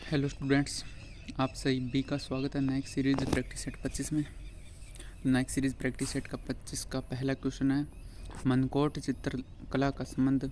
Hello students, आप सभी का स्वागत है नाइक सीरीज प्रैक्टिस सेट 25 में। नाइक सीरीज प्रैक्टिस सेट का 25 का पहला क्वेश्चन है, मनकोट चित्रकला का संबंध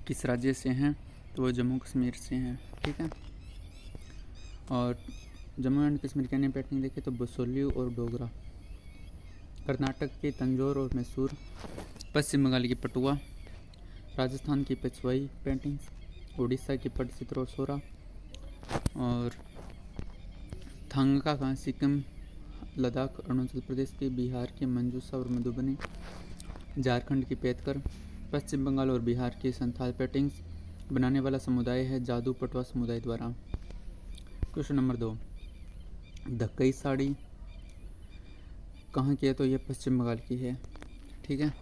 किस राज्य से हैं? तो वो जम्मू कश्मीर से हैं। ठीक है। और जम्मू एंड कश्मीर के अन्य पेंटिंग देखें तो बसोली और डोगरा, कर्नाटक के तंजौर और मैसूर, पश्चिम बंगाल की पटुआ, राजस्थान की पेशवाई पेंटिंग्स, उड़ीसा की पटचित्र और सोरा, और थांगका का सिक्किम, लद्दाख अरुणाचल प्रदेश की, बिहार की मंजूसा और मधुबनी, झारखंड की पेतकर, पश्चिम बंगाल और बिहार की संथाल पेंटिंग्स। बनाने वाला समुदाय है जादू पटवा समुदाय द्वारा। क्वेश्चन नंबर 2, धक्कई साड़ी कहाँ की है? तो यह पश्चिम बंगाल की है। ठीक है।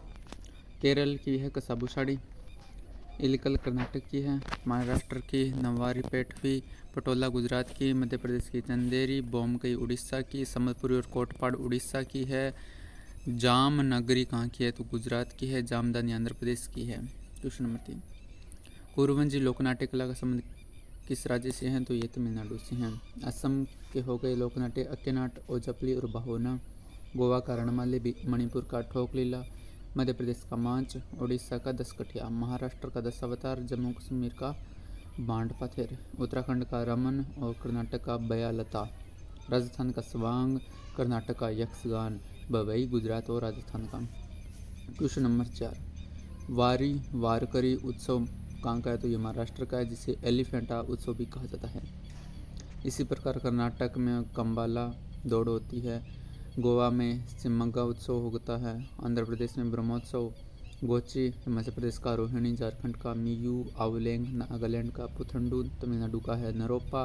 केरल की है कसाबू साड़ी, इलिकल कर्नाटक की है, महाराष्ट्र की नवारी पेटवी, पटोला गुजरात की, मध्य प्रदेश की चंदेरी, बोमकई उड़ीसा की, संबलपुरी और कोटपाड़ उड़ीसा की है, जामनगरी कहाँ की है? तो गुजरात की है, जामदानी आंध्र प्रदेश की है। क्वेश्चन नंबर 3, कुरुवंजी लोकनाट्य कला का संबंध किस राज्य से हैं? तो ये तमिलनाडु से हैं। असम के हो गए लोकनाट्य अक्केनाट, ओजपली और बहोना, गोवा का रणमाली, मणिपुर का ठोक लीला, मध्य प्रदेश का मांच, उड़ीसा का दसकठिया, महाराष्ट्र का दशावतार, जम्मू कश्मीर का बांड पथेर, उत्तराखंड का रमन और कर्नाटक का बयालता, राजस्थान का स्वांग, कर्नाटक का यक्षगान, बबई गुजरात और राजस्थान का। क्वेश्चन नंबर 4, वारी वारकरी उत्सव कहाँ का है? तो ये महाराष्ट्र का है, जिसे एलिफेंटा उत्सव भी कहा जाता है। इसी प्रकार कर्नाटक में कंबाला दौड़ होती है, गोवा में सिमग्गा उत्सव होता है, आंध्र प्रदेश में ब्रह्मोत्सव, गोची हिमाचल प्रदेश का, रोहिणी झारखंड का, मियू आवलेंग नागालैंड का, पुथंडू तमिलनाडु का है, नरोपा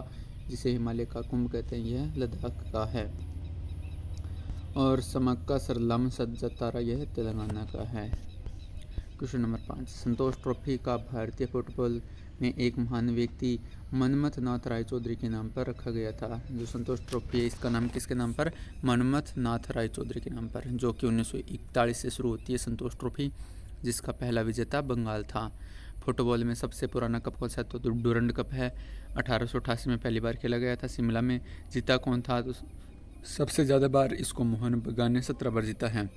जिसे हिमालय का कुंभ कहते हैं यह लद्दाख का है, और समक्का सरलम सज्जतारा यह तेलंगाना का है। क्वेश्चन नंबर 5, संतोष ट्रॉफी का भारतीय फुटबॉल में एक महान व्यक्ति मनमथ नाथ राय चौधरी के नाम पर रखा गया था। जो संतोष ट्रॉफी है इसका नाम किसके नाम पर? मनमथ नाथ राय चौधरी के नाम पर, जो कि 1941 से शुरू होती है संतोष ट्रॉफी, जिसका पहला विजेता बंगाल था। फुटबॉल में सबसे पुराना कप कौन सा? तो डूरंड कप है, 1888 में पहली बार खेला गया था शिमला में। जीता कौन था? तो सबसे ज़्यादा बार इसको मोहन बगान ने 17 बार जीता है।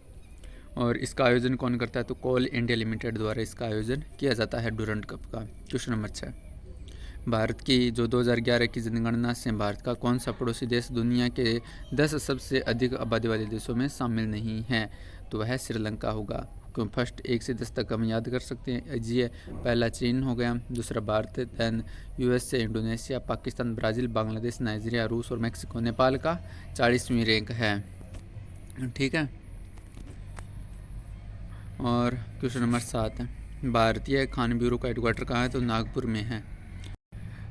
और इसका आयोजन कौन करता है? तो कोल इंडिया लिमिटेड द्वारा इसका आयोजन किया जाता है डूरंड कप का। क्वेश्चन नंबर 6, भारत की जो 2011 की जनगणना से भारत का कौन सा पड़ोसी देश दुनिया के 10 सबसे अधिक आबादी वाले देशों में शामिल नहीं है? तो वह श्रीलंका होगा। क्यों? फर्स्ट 1 से 10 तक हम याद कर सकते हैं। जी, पहला चीन हो गया, दूसरा Bharat, than USA, Indonesia, Pakistan, Brazil, Bangladesh, Nigeria, रूस और मैक्सिको। नेपाल का 40वीं रैंक है। ठीक है। और क्वेश्चन नंबर 7, भारतीय खान ब्यूरो का हेडक्वार्टर कहाँ है? तो नागपुर में है।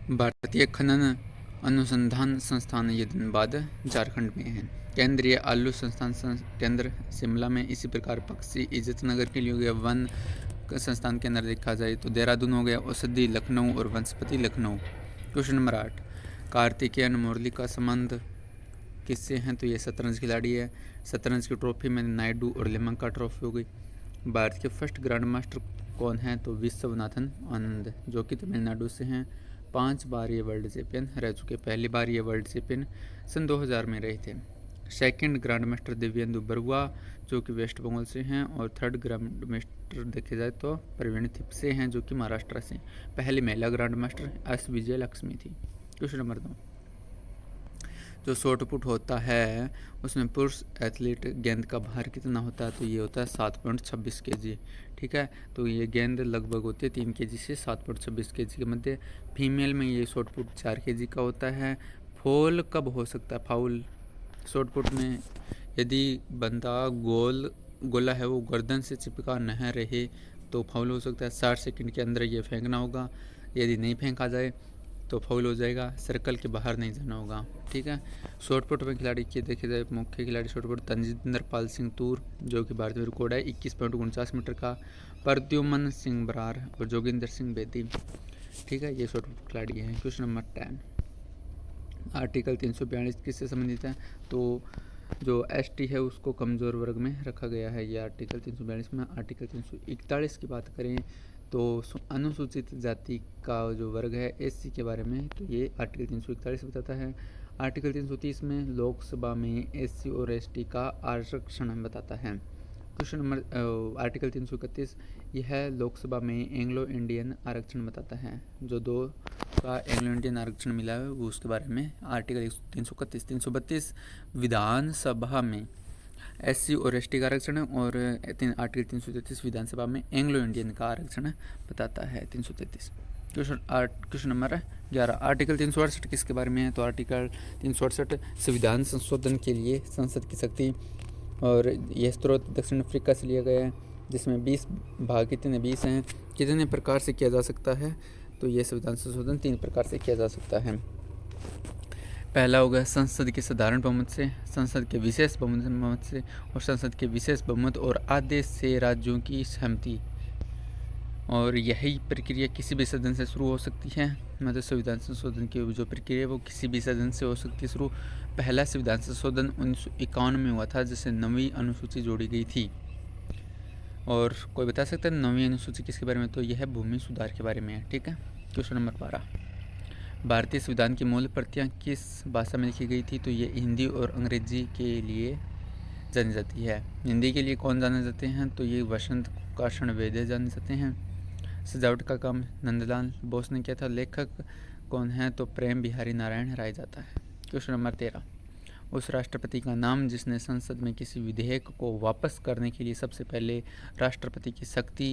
भारतीय खनन अनुसंधान संस्थान ये धनबाद झारखंड में है। केंद्रीय आलू संस्थान केंद्र शिमला में। इसी प्रकार पक्षी इज्जत नगर के लिए हो गया। वन संस्थान केंद्र देखा जाए तो देहरादून हो गया, औषधि लखनऊ और वनस्पति लखनऊ। क्वेश्चन नंबर 8, कार्तिकेयन मुरली का संबंध किससे हैं? तो ये शतरंज खिलाड़ी है। शतरंज की ट्रॉफी में नायडू और लिमंका ट्रॉफी हो गई। भारत के फर्स्ट ग्रैंड मास्टर कौन है? तो विश्वनाथन आनंद, जो कि तमिलनाडु से हैं। 5 बार ये वर्ल्ड चैंपियन रह चुके। पहली बार ये वर्ल्ड चैंपियन सन 2000 में रहे थे। Second grand master Divyendu Barua, जो कि वेस्ट बंगाल से हैं। और थर्ड ग्रैंड मास्टर देखे जाए तो प्रवीण थिप्से हैं, जो कि महाराष्ट्र से। पहली महिला ग्रैंड मास्टर एस विजय लक्ष्मी थी। क्वेश्चन नंबर 2, जो शॉर्ट पुट होता है उसमें पुरुष एथलीट गेंद का भार कितना होता है? तो ये होता है 7.26 kg। ठीक है। तो ये गेंद लगभग होती है 3 kg से 7.26 kg के मध्य। फीमेल में ये शॉर्ट पुट 4 kg का होता है। फॉल कब हो सकता है? फाउल शॉर्ट पुट में यदि बंदा गोला है वो गर्दन से चिपका न रहे तो फाउल हो सकता है। 60 सेकंड के अंदर ये फेंकना होगा। यदि नहीं फेंका जाए तो फाउल हो जाएगा। सर्कल के बाहर नहीं जाना होगा। ठीक है। शॉर्टपुट में खिलाड़ी की देखे जाए मुख्य खिलाड़ी शॉर्टपुट तंजिंदर पाल सिंह तूर, जो कि भारतीय रिकॉर्ड है 21.49 मीटर का। प्रद्युमन सिंह बरार और जोगिंदर सिंह बेदी। ठीक है, ये शॉर्टपुट खिलाड़ी हैं। क्वेश्चन नंबर 10, आर्टिकल 342 किससे संबंधित है? तो जो एसटी है उसको कमज़ोर वर्ग में रखा गया है। ये आर्टिकल 342 में। आर्टिकल 341 की बात करें तो अनुसूचित जाति का जो वर्ग है एससी के बारे में, तो ये आर्टिकल 341 बताता है। आर्टिकल 330 में लोकसभा में एससी और एसटी का आरक्षण बताता है। क्वेश्चन नंबर आर्टिकल 331, यह लोकसभा में एंग्लो इंडियन आरक्षण बताता है। जो 2 का एंग्लो इंडियन आरक्षण मिला है वो उसके बारे में आर्टिकल 331। 332 विधानसभा में एससी और एसटी का आरक्षण है, और आर्टिकल 333 विधानसभा में एंग्लो इंडियन का आरक्षण बताता है। 333। क्वेश्चन नंबर 11, आर्टिकल 368 किसके बारे में है? तो आर्टिकल 368 संविधान संशोधन के लिए संसद की शक्ति, और यह स्रोत दक्षिण अफ्रीका से लिया गया है, जिसमें 20 भाग कितने 20 हैं। कितने प्रकार से किया जा सकता है? तो यह संविधान संशोधन 3 प्रकार से किया जा सकता है। पहला होगा संसद के साधारण बहुमत से, संसद के विशेष बहुमत से, और संसद के विशेष बहुमत और आधे से राज्यों की सहमति। और यही प्रक्रिया किसी भी सदन से शुरू हो सकती है। मतलब संविधान संशोधन की जो प्रक्रिया है वो किसी भी सदन से हो सकती है शुरू। पहला संविधान संशोधन 1951 में हुआ था, जिससे 9वीं अनुसूची जोड़ी गई थी। और कोई बता सकता है 9वीं अनुसूची किसके बारे में? तो यह भूमि सुधार के बारे में है। ठीक है। क्वेश्चन नंबर 12, भारतीय संविधान की मूल प्रतियां किस भाषा में लिखी गई थी? तो ये हिंदी और अंग्रेजी के लिए जानी जाती है। हिंदी के लिए कौन जाने जाते हैं? तो ये वसंत काषण वेदे जाने जाते हैं। सजावट का काम नंदलाल बोस ने किया था। लेखक कौन है? तो प्रेम बिहारी नारायण राय जाता है। क्वेश्चन नंबर 13, उस राष्ट्रपति का नाम जिसने संसद में किसी विधेयक को वापस करने के लिए सबसे पहले राष्ट्रपति की शक्ति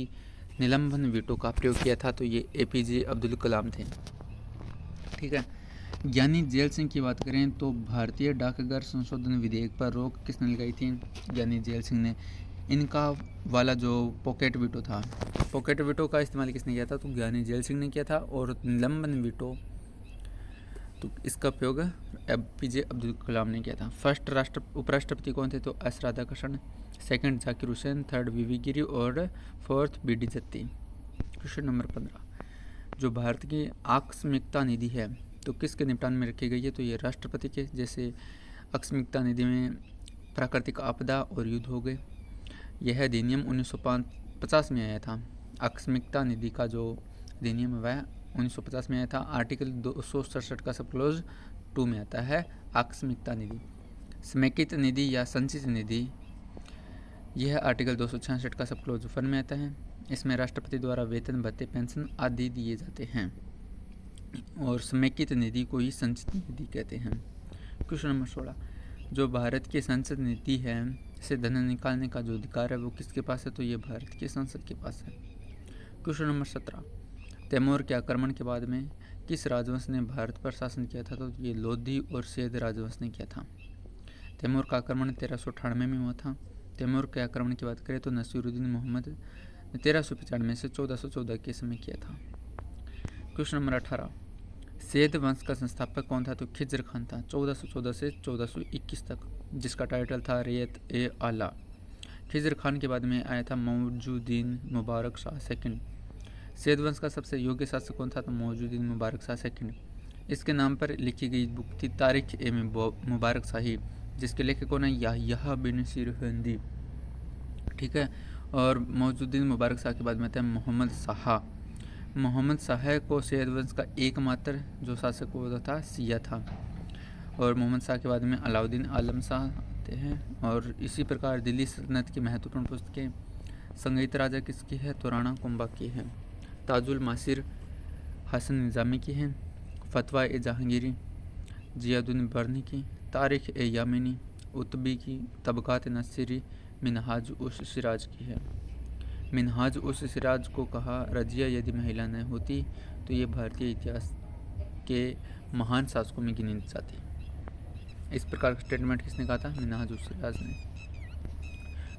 निलंबन वीटो का प्रयोग किया था? तो ये एपीजे अब्दुल कलाम थे। ठीक है। ज्ञानी जेल सिंह की बात करें तो भारतीय डाकघर संशोधन विधेयक पर रोक किसने लगाई थी? ज्ञानी जेल सिंह ने। इनका वाला जो पॉकेट वीटो था, पॉकेट वीटो का इस्तेमाल किसने किया था? तो ज्ञानी जेल सिंह ने किया था। और निलंबन वीटो, तो इसका उपयोग एपीजे अब्दुल कलाम ने किया था। फर्स्ट उपराष्ट्रपति कौन थे? तो S Radhakrishnan, second Zakir Hussain, third VV Giri और fourth BD Jatti. Question number 15, जो भारत की आकस्मिकता निधि है तो किसके निपटान में रखी गई है? तो ये राष्ट्रपति के। जैसे आकस्मिकता निधि में प्राकृतिक आपदा और युद्ध हो गए। यह अधिनियम 1950 में आया था। आकस्मिकता निधि का जो अधिनियम वह 1950 में आया था। आर्टिकल 267 का सब क्लोज 2 में आता है आकस्मिकता निधि। समेकित निधि या संचित निधि, यह आर्टिकल 266 का सब क्लोज 1 में आता है। इसमें राष्ट्रपति द्वारा वेतन भत्ते पेंशन आदि दिए जाते हैं, और समेकित निधि को ही संचित निधि कहते हैं। क्वेश्चन नंबर 16, जो भारत की संसद नीति है से धन निकालने का जो अधिकार है वो किसके पास है? तो ये भारत की संसद के पास है। क्वेश्चन नंबर 17, तैमूर के आक्रमण के बाद में किस राजवंश ने भारत पर शासन किया था? तो ये लोधी और सेध राजवंश ने किया था। तैमूर का आक्रमण 1398 में हुआ था। तैमूर के आक्रमण की बात करें तो नसीरुद्दीन मोहम्मद ने 1395 से 1414 के समय किया था। क्वेश्चन नंबर 18, सेध वंश का संस्थापक कौन था? तो खिज्र खान था। 1414 से 1421 तक, जिसका टाइटल था रियत ए आला। खिज्र खान के बाद में आया था मौजूदीन मुबारक शाह सेकंड। सेध वंश का सबसे योग्य शासक कौन था? तो मौजूदीन मुबारक शाह सेकंड। इसके नाम पर लिखी गई बुक थी तारिख ए मुबारक शाही, जिसके लेखक कौन है? याह्या बिन सिरहिंदी। ठीक है। और मौजूदीन मुबारक शाह के बाद में आता है मोहम्मद शाह। मोहम्मद शाह को सेध वंश का एकमात्र जो शासक होता था सिया था। और मोहम्मद शाह के बाद में अलाउद्दीन आलम शाह आते हैं। और इसी प्रकार दिल्ली सल्तनत की महत्वपूर्ण पुस्तकें, संगीत राजा किसकी है? तो राणा कुंभा की है। ताजुल मासिर हसन निज़ामी की है। फतवा ए जहांगीरी जियादुद्दीन बर्नी की। तारिख ए यामिनी उतबी की। तबकात नसीरी मिनहाज उस सिराज की है। मिनहाज उस सिराज को कहा रजिया यदि महिला न होती तो ये भारतीय इतिहास के महान शासकों में गिनी जाती। इस प्रकार का स्टेटमेंट किसने कहा था? मिनहाज उस सिराज ने।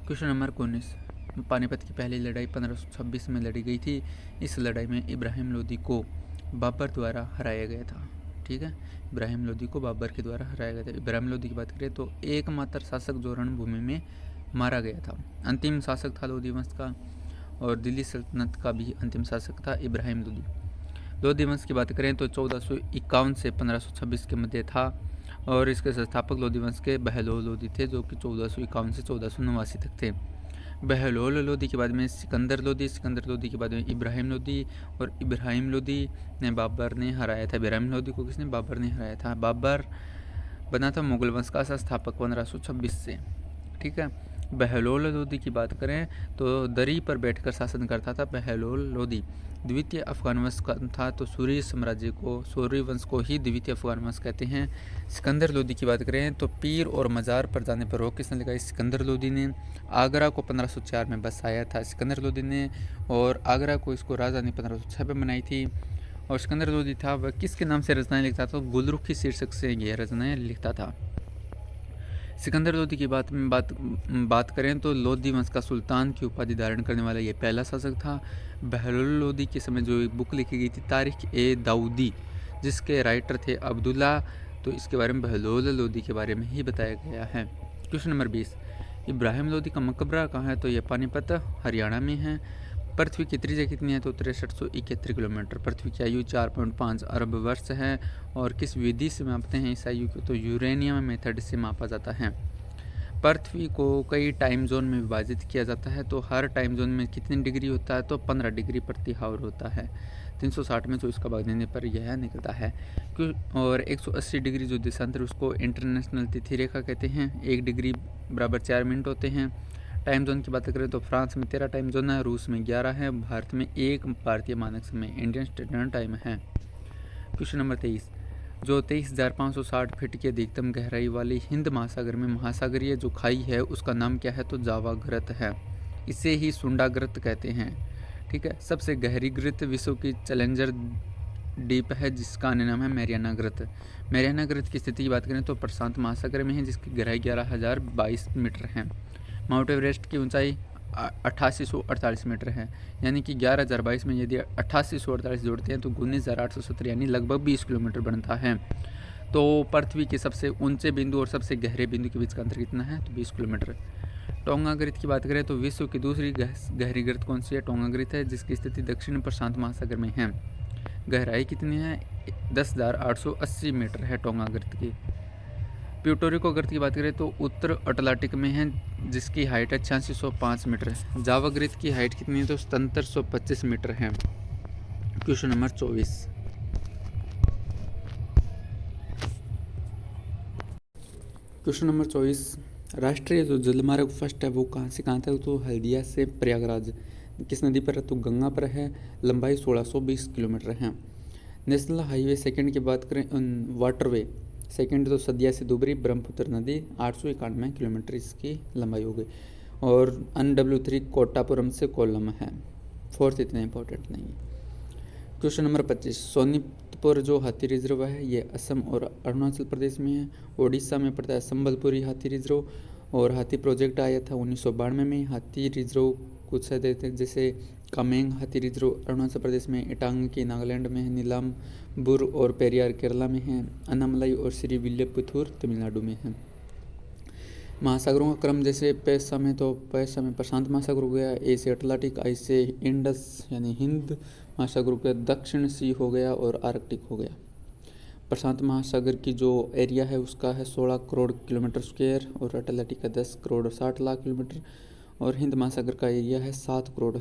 क्वेश्चन नंबर 19, पानीपत की पहली लड़ाई 1526 में लड़ी गई थी। इस लड़ाई में इब्राहिम लोदी को बाबर द्वारा हराया गया था। ठीक है। इब्राहिम लोदी को बाबर के द्वारा हराया गया था। इब्राहिम लोदी की बात करें तो एकमात्र शासक जो रणभूमि में मारा गया था। अंतिम शासक था लोदी वंश का, और दिल्ली सल्तनत का भी अंतिम शासक था इब्राहिम लोदी। लोदी वंश की बात करें तो 1451 से 1526 के मध्य था, और इसके संस्थापक लोदी वंश के बहलोल लोदी थे, जो कि 1451 से 1489 तक थे। बहलोल लोदी के बाद में सिकंदर लोदी, सिकंदर लोदी के बाद में इब्राहिम लोदी, और इब्राहिम लोदी ने बाबर ने हराया था। इब्राहिम लोदी को किसने? बाबर ने हराया था। बाबर बना था मुगल वंश का संस्थापक 1526 से। ठीक है। बहलोल लोदी की बात करें तो दरी पर बैठकर शासन करता था बहलोल लोदी। द्वितीय अफगान वंश का था तो सूर्य साम्राज्य को, सूर्य वंश को ही द्वितीय अफगान वंश कहते हैं। सिकंदर लोदी की बात करें तो पीर और मज़ार पर जाने पर रोक किसने लगाई? सिकंदर लोदी ने। आगरा को 1504 में बसाया था सिकंदर लोदी ने, और आगरा को इसको राजधानी 1506 में बनाई थी। और सिकंदर लोदी था वह किसके नाम से रचनाएं लिखता था? गुलरुखी शीर्षक से यह रचनाएं लिखता था। सिकंदर लोदी की बात करें तो लोदी वंश का सुल्तान की उपाधि धारण करने वाला यह पहला शासक था। बहलोल लोदी के समय जो एक बुक लिखी गई थी तारीख ए दाऊदी, जिसके राइटर थे अब्दुल्ला, तो इसके बारे में बहलोल लोदी के बारे में ही बताया गया है। क्वेश्चन नंबर 20, इब्राहिम लोदी का मकबरा कहाँ है? तो यह पानीपत हरियाणा में है। पृथ्वी की त्रिज्या कितनी है? तो 6371 किलोमीटर। पृथ्वी की आयु 4.5 अरब वर्ष है। और किस विधि से मापते हैं इस आयु को? तो यूरेनियम मेथड से मापा जाता है। पृथ्वी को कई टाइम जोन में विभाजित किया जाता है, तो हर टाइम जोन में कितनी डिग्री होता है? तो 15 डिग्री प्रति हावर होता है। 360 में 24 का भाग देने पर यह निकलता है। और 180 डिग्री जो देशांतर उसको इंटरनेशनल तिथि रेखा कहते हैं। 1 डिग्री बराबर 4 मिनट होते हैं। टाइम जोन की बात करें तो फ्रांस में 13 टाइम जोन है, रूस में 11 है, भारत में 1 भारतीय मानक समय इंडियन स्टैंडर्ड टाइम है। क्वेश्चन नंबर 23, जो 23,560 फीट की अधिकतम गहराई वाली हिंद महासागर में महासागरीय जो खाई है उसका नाम क्या है? तो जावा ग्रत है। इसे ही सुंडा ग्रत कहते हैं। ठीक है। सबसे गहरी ग्रत विश्व की चैलेंजर डीप है, जिसका अन्य नाम है मैरियाना ग्रत। मैरियाना ग्रत की स्थिति की बात करें तो प्रशांत महासागर में है, जिसकी गहराई 11,022 मीटर है। माउंट एवरेस्ट की ऊंचाई 8848 मीटर है, यानी कि 11,022 में यदि 8848 जोड़ते हैं तो 19,870 यानी लगभग 20 किलोमीटर बनता है। तो पृथ्वी के सबसे ऊंचे बिंदु और सबसे गहरे बिंदु के बीच का अंतर कितना है? तो 20 किलोमीटर। टोंगा ग्रत की बात करें तो विश्व की दूसरी गहरी ग्रत कौन सी है? टोंगा ग्रत है, जिसकी स्थिति दक्षिण प्रशांत महासागर में है। गहराई कितनी है? 10,880 मीटर है टोंगा ग्रत की। प्यूटोरिको ग्रत की बात करें तो उत्तर अटलांटिक में है, जिसकी हाइट है 8605 मीटर। जावा ग्रत की हाइट कितनी है? तो 7725 मीटर है। क्वेश्चन नंबर 24, क्वेश्चन नंबर 24, राष्ट्रीय जो जलमार्ग फर्स्ट है वो कहाँ से कहाँ तक? तो हल्दिया से प्रयागराज। किस नदी पर है? तो गंगा पर है। लंबाई 1620 किलोमीटर है। नेशनल हाईवे सेकंड की बात करें, वाटरवे सेकंड तो सदिया से दुबरी ब्रह्मपुत्र नदी 891 किलोमीटर इसकी लंबाई हो गई। और NW3 कोट्टापुरम से कोल्लम है। फोर्थ इतना इंपॉर्टेंट नहीं है। क्वेश्चन नंबर 25, सोनीतपुर जो हाथी रिजर्व है ये असम और अरुणाचल प्रदेश में है। उड़ीसा में पड़ता है संबलपुरी हाथी रिजर्व। और हाथी प्रोजेक्ट आया था 1992 में। हाथी रिजर्व कुछ है देते जैसे कामेंग हाथी रिजर्व अरुणाचल प्रदेश में, इटांगी नागालैंड में है, नीलाम्बूर और पेरियार केरला में है, अन्नामलाई और श्रीविल्लिपुतूर तमिलनाडु में है। महासागरों का क्रम जैसे पैसा में प्रशांत महासागर हो गया, ए से अटलांटिक, आई से इंडस यानी हिंद महासागर हो गया, दक्षिण सी हो गया और आर्कटिक हो गया। प्रशांत महासागर की जो एरिया है उसका है 16 करोड़ किलोमीटर स्क्वायर और अटलांटिक का 10 करोड़ 60 लाख किलोमीटर और हिंद महासागर का एरिया है 7 करोड़।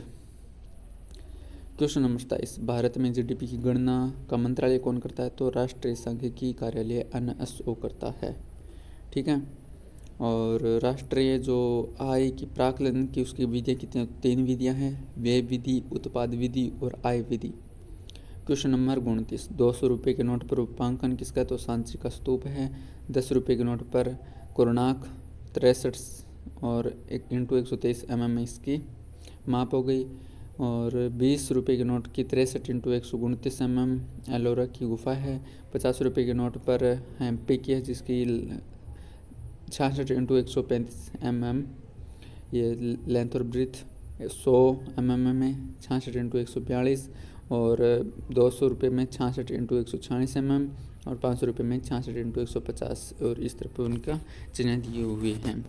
क्वेश्चन नंबर 27, भारत में जीडीपी की गणना का मंत्रालय कौन करता है? तो राष्ट्रीय सांख्यिकी कार्यालय NSO करता है। ठीक है। और राष्ट्रीय जो आय की प्राकलन की उसकी विधियाँ कितनी? 3 विधियाँ हैं, व्यय विधि, उत्पाद विधि और आय विधि। क्वेश्चन नंबर 29, 200 रुपये के नोट पर रूपांकन किसका है? तो सांची का स्तूप है। 10 रुपये के नोट पर कोणार्क 63 और 1x123 mm इसकी माप हो गई। और 20 रुपये के नोट की 63x129 mm एलोरा की गुफा है। 50 रुपये के नोट पर हैम्पी की है, जिसकी 66x135 mm ये लेंथ और ब्रीथ 100 mm में 66x142 और 200 रुपये में 66x146 mm और 500 रुपये में 66x150 और इस तरह पर उनका चिन्ह दिए हुए हैं।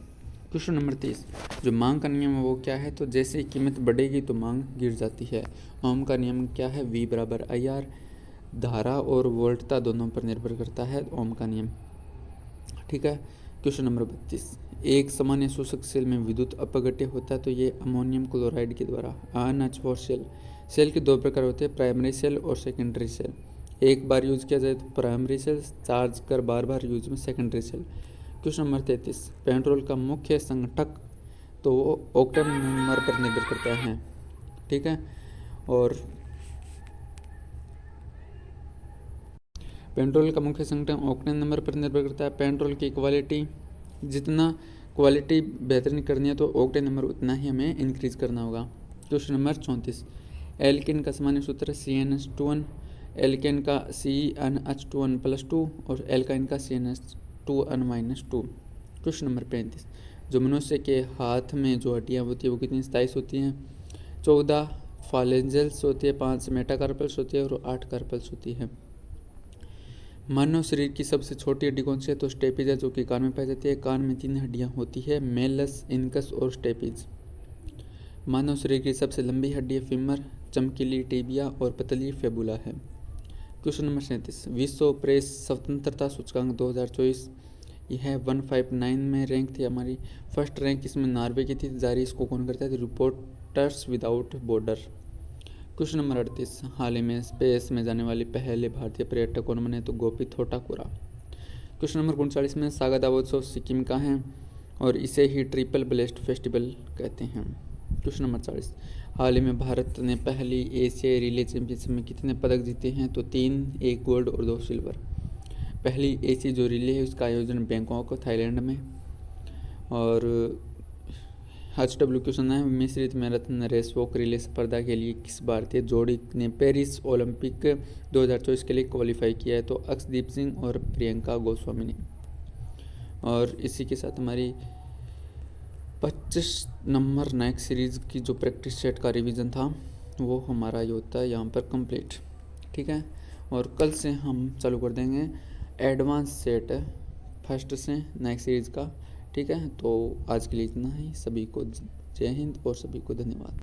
क्वेश्चन नंबर 30, जो मांग का नियम है वो क्या है? तो जैसे कीमत बढ़ेगी तो मांग गिर जाती है। ओम का नियम क्या है? V = IR। धारा और वोल्टता दोनों पर निर्भर करता है ओम का नियम। ठीक है। क्वेश्चन नंबर 32, एक सामान्य शोषक सेल में विद्युत अपघट्य होता है तो ये अमोनियम क्लोराइड के द्वारा। अनएच4 सेल के दो प्रकार होते हैं, प्राइमरी सेल और सेकेंडरी सेल। एक बार यूज किया जाए तो प्राइमरी सेल, चार्ज कर बार बार यूज में secondary cell. Question number 33, petrol का मुख्य संगठक तो वो ऑक्टेन नंबर पर निर्भर करता है, ठीक है। और पेट्रोल का मुख्य संगठन ऑक्टेन नंबर पर निर्भर करता है। पेट्रोल की क्वालिटी, जितना क्वालिटी बेहतरीन करनी है तो ऑक्टेन नंबर उतना ही हमें इंक्रीज करना होगा। क्वेश्चन नंबर 34, एल्केन का सामान्य सूत्र CnH2n, एल्केन का CnH2n+2 और एल्काइन का CnH2n-2। क्वेश्चन नंबर 35, जो मनुष्य के हाथ में जो हड्डियाँ होती है वो कितनी 27 होती हैं? 14 फालेंजल्स होती है, 5 मेटाकार्पल्स होती है और 8 कार्पल्स होती है। मानव शरीर की सबसे छोटी हड्डी कौन सी है? तो स्टेपिज है, जो कि कान में पाई जाती है। कान में 3 हड्डियां होती है, मेलस, इनकस और स्टेपिज। मानव शरीर की सबसे लंबी हड्डी है फीमर, चमकीली टिबिया और पतली फेबुला है। क्वेश्चन नंबर 37, विश्व प्रेस स्वतंत्रता सूचकांक 2024, यह 159 में रैंक थी हमारी। फर्स्ट रैंक इसमें नॉर्वे की थी, जारी इसको कौन करता है? Reporters without border. Question number 38, हाल ही में स्पेस में जाने वाली पहले भारतीय पर्यटक कौन बने? तो गोपी थोटाकुरा। क्वेश्चन नंबर 39 में सागा दावोत्सव सिक्किम का है और इसे ही ट्रिपल ब्लेस्ट फेस्टिवल कहते हैं। क्वेश्चन नंबर 40, हाल ही में भारत ने पहली एशियाई रिले चैंपियनशिप में कितने पदक जीते हैं? तो 3, 1 गोल्ड और 2 सिल्वर। पहली एशियाई जो रिले है उसका आयोजन बैंकॉक थाईलैंड में। और HW क्वेश्चन है, मिश्रित मैराथन रेस वॉक रिले स्पर्धा के लिए किस भारतीय जोड़ी ने पेरिस ओलंपिक 2024 के लिए क्वालिफाई किया है? तो अक्षदीप सिंह और प्रियंका गोस्वामी ने। और इसी के साथ हमारी 25 नंबर नाइक सीरीज़ की जो प्रैक्टिस सेट का रिवीजन था वो हमारा ये होता है यहाँ पर कंप्लीट, ठीक है। और कल से हम चालू कर देंगे एडवांस सेट फर्स्ट से नाइक सीरीज़ का, ठीक है। तो आज के लिए इतना ही। सभी को जय हिंद और सभी को धन्यवाद।